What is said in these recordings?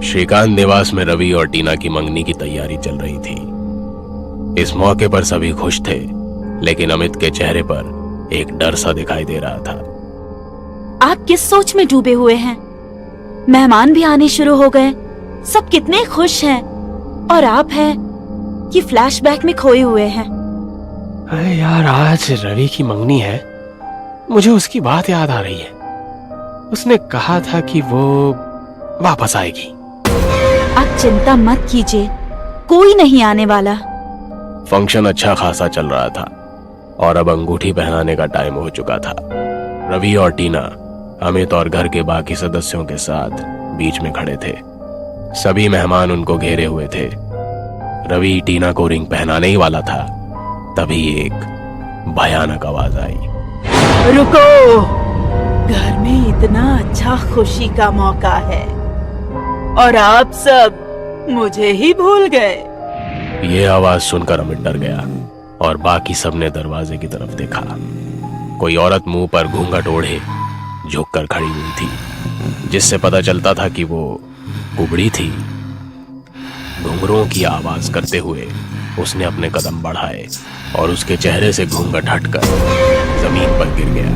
श्रीकांत निवास में रवि और टीना की मंगनी की तैयारी चल रही थी। इस मौके पर सभी खुश थे, लेकिन अमित के चेहरे पर एक डर सा दिखाई दे रहा था। आप किस सोच में डूबे हुए हैं? मेहमान भी आने शुरू हो गए, सब कितने खुश हैं, और आप हैं कि फ्लैशबैक में खोए हुए हैं। अरे यार, आज रवि की मंगनी है। मुझे उसकी बात याद आ रही है। उसने कहा था कि वो वापस आएगी। आप चिंता मत कीजिए, कोई नहीं आने वाला। फंक्शन अच्छा खासा चल रहा था और अब अंगूठी पहनाने का टाइम हो चुका था। रवि और टीना अमित और घर के बाकी सदस्यों के साथ बीच में खड़े थे। सभी मेहमान उनको घेरे हुए थे। रवि टीना को रिंग पहनाने ही वाला था, तभी एक भयानक आवाज आई। रुको, घर में इतना अच्छा खुशी का मौका है और आप सब मुझे ही भूल गए। ये आवाज सुनकर अमित डर गया और बाकी सबने दरवाजे की तरफ देखा। कोई औरत मुंह पर घूंघट ओढ़े झुककर खड़ी हुई थी, जिससे पता चलता था कि वो कुबड़ी थी। घुंघरुओं की आवाज करते हुए उसने अपने कदम बढ़ाए और उसके चेहरे से घूंघट हटकर जमीन पर गिर गया।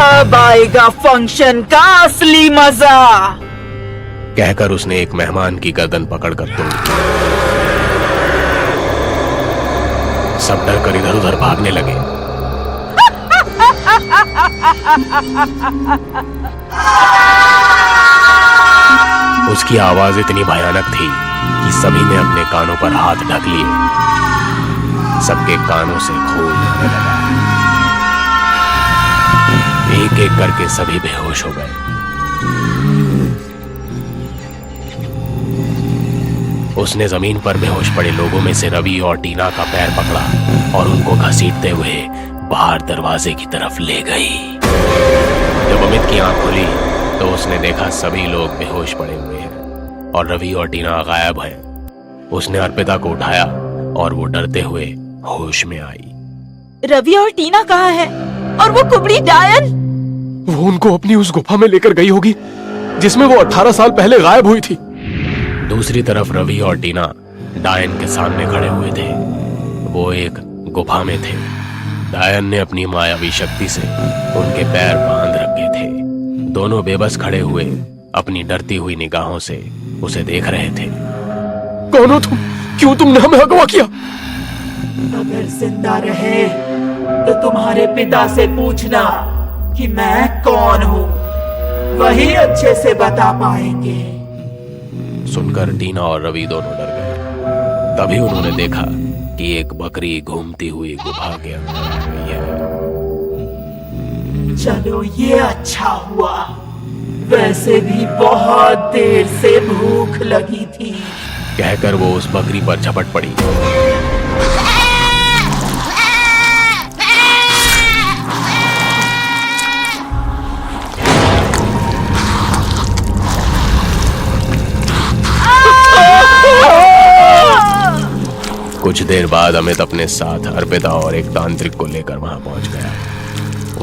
अब आएगा फंक्शन का असली मजा, कहकर उसने एक मेहमान की गर्दन पकड़कर तोड़ दी। सब डरकर इधर उधर भागने लगे। उसकी आवाज इतनी भयानक थी कि सभी ने अपने कानों पर हाथ ढक लिए। सबके कानों से खून बहने लगा। एक एक करके सभी बेहोश हो गए। उसने जमीन पर बेहोश पड़े लोगों में से रवि और टीना का पैर पकड़ा और उनको घसीटते हुए बाहर दरवाजे की तरफ ले गई। जब अमित की आंख खुली तो उसने देखा सभी लोग बेहोश पड़े हुए हैं और रवि और टीना गायब हैं। उसने अर्पिता को उठाया और वो डरते हुए होश में आई। रवि और टीना कहाँ है? और वो कुबड़ी डायन? वो उनको अपनी उस गुफा में लेकर गई होगी जिसमें वो 18 साल पहले गायब हुई थी। दूसरी तरफ रवि और टीना डायन के सामने खड़े हुए थे। वो एक गुफा में थे। डायन ने अपनी मायावी शक्ति से उनके पैर बांध रखे थे। दोनों बेबस खड़े हुए अपनी डरती हुई निगाहों से उसे देख रहे थे। कौन हो तुम? क्यों तुमने हमें अगवा किया? अगर जिंदा रहे तो तुम्हारे पिता से पूछना कि मैं कौन हूँ, वही अच्छे से बता पाएंगे। सुनकर टीना और रवि दोनों डर गए। तभी उन्होंने देखा कि एक बकरी घूमती हुई गुफा के अंदर आ गई है। चलो ये अच्छा हुआ, वैसे भी बहुत देर से भूख लगी थी। कहकर वो उस बकरी पर झपट पड़ी। कुछ देर बाद अमित अपने साथ अर्पिता और एक तांत्रिक को लेकर वहां पहुंच गया।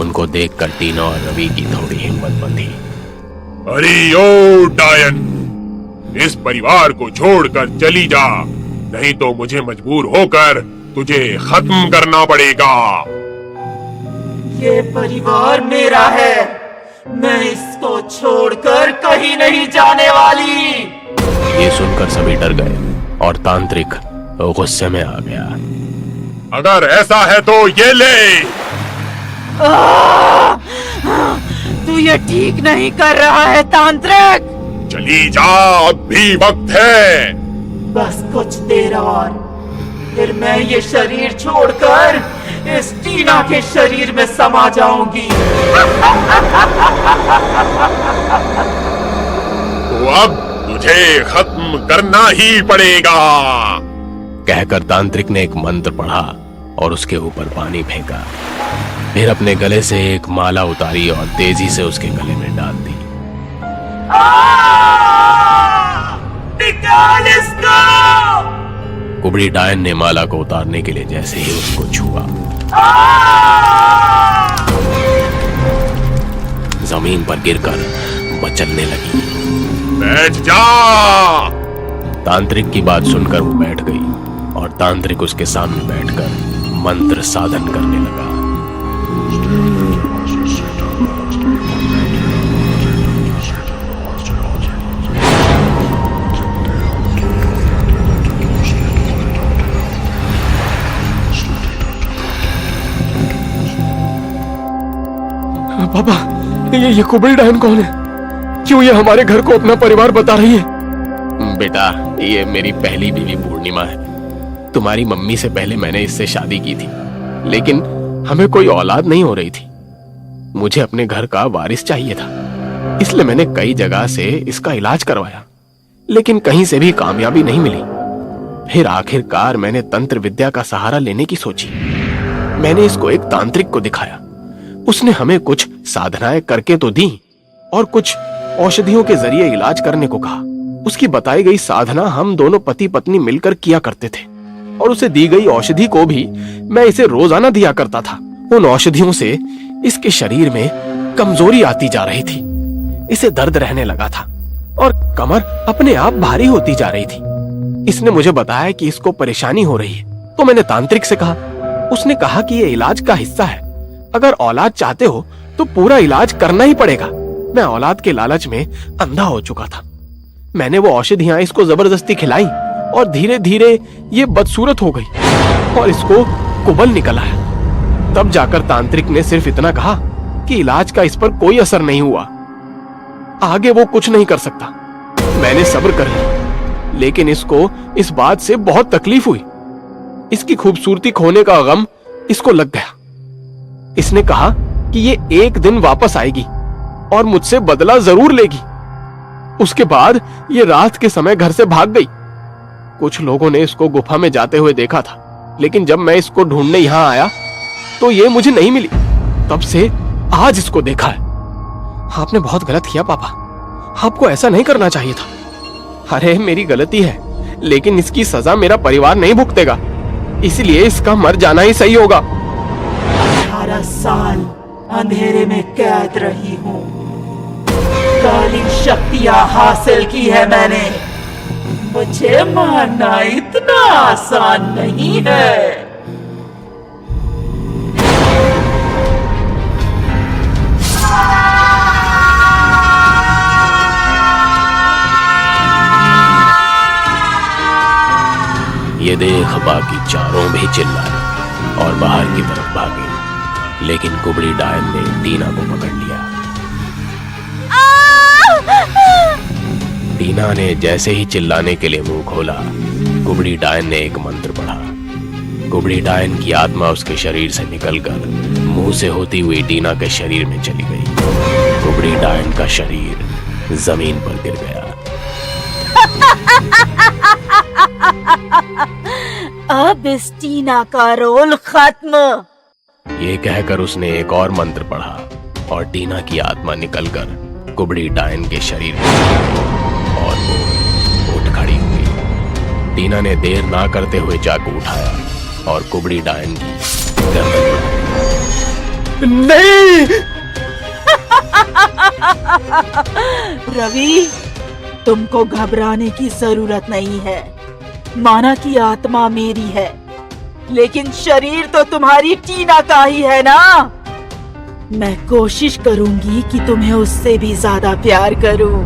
उनको देखकर टीना और रवि की थोड़ी हिम्मत बंधी। अरे ओ डायन, इस परिवार को छोड़कर चली जा, नहीं तो मुझे मजबूर होकर तुझे खत्म करना पड़ेगा। ये परिवार मेरा है, मैं इसको छोड़कर कहीं नहीं जाने वाली। ये सुनकर सभी डर गए और तांत्रिक गुस्से में आ गया। अगर ऐसा है तो ये ले। तू ये ठीक नहीं कर रहा है तांत्रिक। चली जा, अब भी वक्त है। बस कुछ देर और, फिर मैं ये शरीर छोड़कर इस टीना के शरीर में समा जाऊंगी। तो अब तुझे खत्म करना ही पड़ेगा। कहकर तांत्रिक ने एक मंत्र पढ़ा और उसके ऊपर पानी फेंका। फिर अपने गले से एक माला उतारी और तेजी से उसके गले में डाल दी। निकाल इसको! कुबड़ी डायन ने माला को उतारने के लिए जैसे ही उसको छुआ, जमीन पर गिरकर मचलने लगी। बैठ जा। तांत्रिक की बात सुनकर वो बैठ गई और तांत्रिक उसके सामने बैठकर मंत्र साधन करने लगा। पापा, ये कुबड़ी डायन कौन है? क्यों ये हमारे घर को अपना परिवार बता रही है? बेटा, ये मेरी पहली बीवी पूर्णिमा है। तुम्हारी मम्मी से पहले मैंने इससे शादी की थी, लेकिन हमें कोई औलाद नहीं हो रही थी। मुझे अपने घर का वारिस चाहिए था, इसलिए मैंने कई जगह से इसका इलाज करवाया, लेकिन कहीं से भी कामयाबी नहीं मिली। फिर आखिरकार मैंने तंत्र विद्या का सहारा लेने की सोची। मैंने इसको एक तांत्रिक को दिखाया। उसने हमें कुछ साधनाएं करके तो दी और कुछ औषधियों के जरिए इलाज करने को कहा। उसकी बताई गई साधना हम दोनों पति पत्नी मिलकर किया करते थे और उसे दी गई औषधि को भी मैं इसे रोजाना दिया करता था। उन औषधियों से इसके शरीर में कमजोरी आती जा रही थी, इसे दर्द रहने लगा था और कमर अपने आप भारी होती जा रही थी। इसने मुझे बताया कि इसको परेशानी हो रही है, तो मैंने तांत्रिक से कहा। उसने कहा कि ये इलाज का हिस्सा है, अगर औलाद चाहते हो तो पूरा इलाज करना ही पड़ेगा। मैं औलाद के लालच में अंधा हो चुका था। मैंने वो औषधियां इसको जबरदस्ती खिलाई और धीरे धीरे ये बदसूरत हो गई और इसको कुबल निकल आया। तब जाकर तांत्रिक ने सिर्फ इतना कहा कि इलाज का इस पर कोई असर नहीं हुआ, आगे वो कुछ नहीं कर सकता। मैंने सब्र कर लिया, लेकिन इसको इस बात से बहुत तकलीफ हुई। इसकी खूबसूरती खोने का गम इसको लग गया। इसने कहा कि ये एक दिन वापस आएगी और मुझसे बदला जरूर लेगी। उसके बाद ये रात के समय घर से भाग गई। कुछ लोगों ने इसको गुफा में जाते हुए देखा था, लेकिन जब मैं इसको ढूंढने यहां आया तो ये मुझे नहीं मिली। तब से आज इसको देखा है। आपने बहुत गलत किया पापा, आपको ऐसा नहीं करना चाहिए था। अरे मेरी गलती है, लेकिन इसकी सजा मेरा परिवार नहीं भुगतेगा, इसलिए इसका मर जाना ही सही होगा। 18 साल अंधेरे में कैद रही हूँ, काली शक्तियां हासिल की है मैंने। मुझे मारना इतना आसान नहीं है। ये देख बाकी चारों भी चिल्लाए और बाहर की तरफ भागे, लेकिन कुबड़ी डायन ने टीना को पकड़ लिया। टीना ने जैसे ही चिल्लाने के लिए मुंह खोला, कुबड़ी डायन ने एक मंत्र पढ़ा। कुबड़ी डायन की आत्मा उसके शरीर से निकलकर मुंह से होती हुई टीना के शरीर में चली गई। कुबड़ी डायन का शरीर जमीन पर गिर गया। अब इस टीना का रोल खत्म। ये कहकर उसने एक और मंत्र पढ़ा और टीना की आत्मा निकलकर कुबड़ी डायन के शरीर में और वो उठ खड़ी हुई। टीना ने देर ना करते हुए चाकू उठाया और कुबड़ी डायन की गर्दन पर। नहीं रवि, तुमको घबराने की जरूरत नहीं है। माना कि आत्मा मेरी है, लेकिन शरीर तो तुम्हारी टीना का ही है ना। मैं कोशिश करूंगी कि तुम्हें उससे भी ज्यादा प्यार करूं।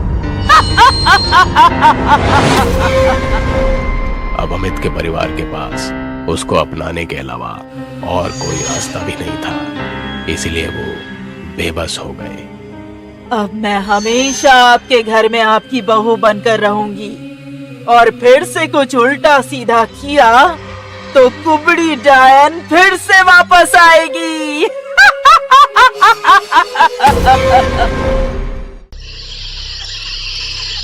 अब अमित के परिवार के पास उसको अपनाने के अलावा और कोई रास्ता भी नहीं था, इसलिए वो बेबस हो गए। अब मैं हमेशा आपके घर में आपकी बहू बनकर रहूंगी, और फिर से कुछ उल्टा सीधा किया तो कुबड़ी डायन फिर से वापस आएगी।